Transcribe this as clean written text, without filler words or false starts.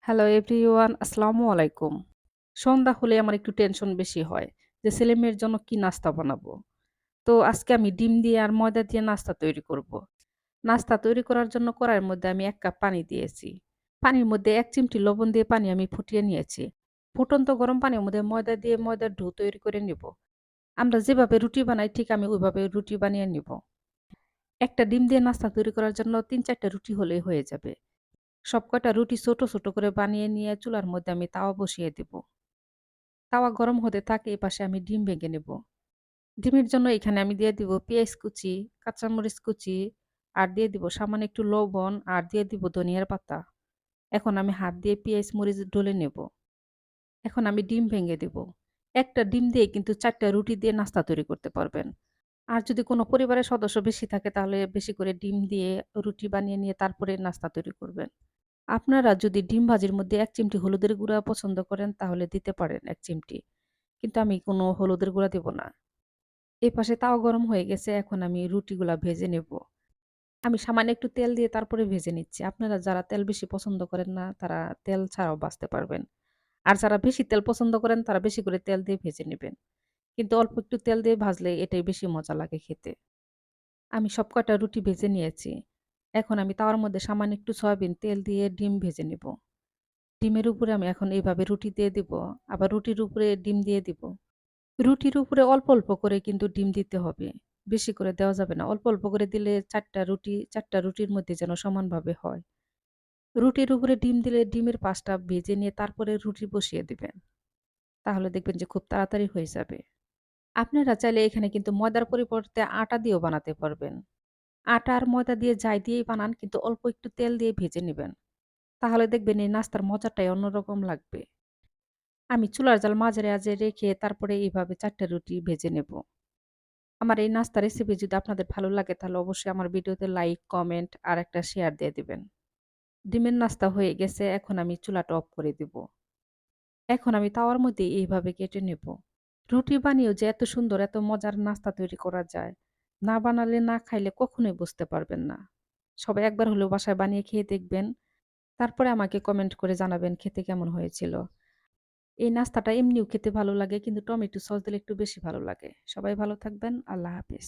Hello everyone, আসসালামু আলাইকুম। সন্ধ্যা হলে আমার একটু টেনশন বেশি হয় যে ছেলেমেয়ের জন্য কি নাস্তা বানাবো। তো আজকে আমি ডিম দিয়ে আর ময়দা দিয়ে নাস্তা তৈরি করব। নাস্তা তৈরি করার জন্য কড়াইয়ের মধ্যে আমি ১ কাপ পানি দিয়েছি। পানির মধ্যে ১ চিমটি লবণ দিয়ে পানি আমি ফুটিয়ে নিয়েছি। ফুটন্ত গরম পানির মধ্যে ময়দা দিয়ে ময়দার ডো তৈরি করে নিব। আমরা যেভাবে রুটি বানাই ঠিক আমি ওইভাবে রুটি বানিয়ে নিব। একটা ডিম দিয়ে নাস্তা তৈরি করার জন্য ৩-৪ টা রুটি হলেই হয়ে যাবে। সবকটা রুটি ছোট, ছোট করে বানিয়ে নিয়ে চুলার মধ্যে আমি তাওয়া বসিয়ে দিব। তাওয়া গরম হতে থাকে এপাশে আমি ডিম ভেঙে নেব। ডিমের জন্য এখানে আমি দিয়ে দিব পেঁয়াজ কুচি, কাঁচামরিচ কুচি আর দিয়ে দিব সামান্য একটু লবণ আর দিয়ে দিব ধনিয়ার পাতা। এখন আমি হাত দিয়ে পেঁয়াজ মরিচ ডলে নেব। এখন আমি ডিম ভেঙে দিব। একটা ডিম দিয়ে কিন্তু ৪ টা রুটি দিয়ে নাস্তা তৈরি করতে পারবেন। আর যদি কোনো পরিবারের সদস্য বেশি থাকে তাহলে বেশি করে ডিম দিয়ে রুটি বানিয়ে নিয়ে তারপরে নাস্তা তৈরি করবেন। আপনারা যদি ডিম ভাজির মধ্যে ১ চিমটি হলুদের গুঁড়া পছন্দ করেন তাহলে দিতে পারেন ১ চিমটি। কিন্তু আমি কোনো হলুদের গুঁড়া দিব না। এপাশে তাওয়া গরম হয়ে গেছে। এখন আমি রুটিগুলা ভেজে নেব। আমি সামান্য একটু তেল দিয়ে তারপরে ভেজে নিচ্ছি। আপনারা যারা তেল বেশি পছন্দ করেন না, তারা তেল ছাড়াও বাঁচতে পারবেন। আর যারা বেশি তেল পছন্দ করেন, তারা বেশি করে তেল দিয়ে ভেজে নিবেন। কিন্তু অল্প একটু তেল দিয়ে ভাজলে এটাই বেশি মজা লাগে খেতে। আমি সবকটা রুটি ভেজে নিয়েছি। এখন আমি তাওয়ার মধ্যে সামান্য একটু সয়াবিন তেল দিয়ে ডিম ভেজে নিব। ডিমের উপরে আমি এখন এভাবে রুটি দিয়ে দিব। আবার রুটির উপরে ডিম দিয়ে দিব। রুটির উপরে অল্প, অল্প করে কিন্তু ডিম দিতে হবে। বেশি করে দেওয়া যাবে না। অল্প, অল্প করে দিলে ৪ টা রুটির মধ্যে যেন সমানভাবে হয়। রুটির উপরে ডিম দিলে ডিমের পাশটা ভেজে নিয়ে তারপরে রুটি বসিয়ে দিবেন। তাহলে দেখবেন যে খুব তাড়াতাড়ি হয়ে যাবে। আপনারা চাইলে এখানে কিন্তু ময়দার পরিবর্তে আটা দিয়েও বানাতে পারবেন। আটা আর ময়দা দিয়ে যাই দিয়েই বানান কিন্তু অল্প একটু তেল দিয়ে ভেজে নিবেন। তাহলে দেখবেন এই নাস্তার মজাটাই অন্যরকম লাগবে। আমি চুলার জাল মাঝারে আঁচে রেখে তারপরে এইভাবে ৪ টা রুটি ভেজে নেব। আমার এই নাস্তার রেসিপি যদি আপনাদের ভালো লাগে তাহলে অবশ্যই আমার ভিডিওতে লাইক, কমেন্ট আর একটা শেয়ার দিয়ে দিবেন। ডিমের নাস্তা হয়ে গেছে, এখন আমি চুলাটা অফ করে দিব। এখন আমি তাওয়ার মধ্যে এইভাবে কেটে নেব। রুটি বানিয়েও যে এত সুন্দর এত মজার নাস্তা তৈরি করা যায়, না বানালে না খাইলে কখনোই বুঝতে পারবেন না। সবাই একবার হলেও বাসায় বানিয়ে খেয়ে দেখবেন। তারপরে আমাকে কমেন্ট করে জানাবেন খেতে কেমন হয়েছিল। এই নাস্তাটা এমনিও খেতে ভালো লাগে কিন্তু টমেটো সস দিলে একটু বেশি ভালো লাগে। সবাই ভালো থাকবেন। আল্লাহ হাফেজ।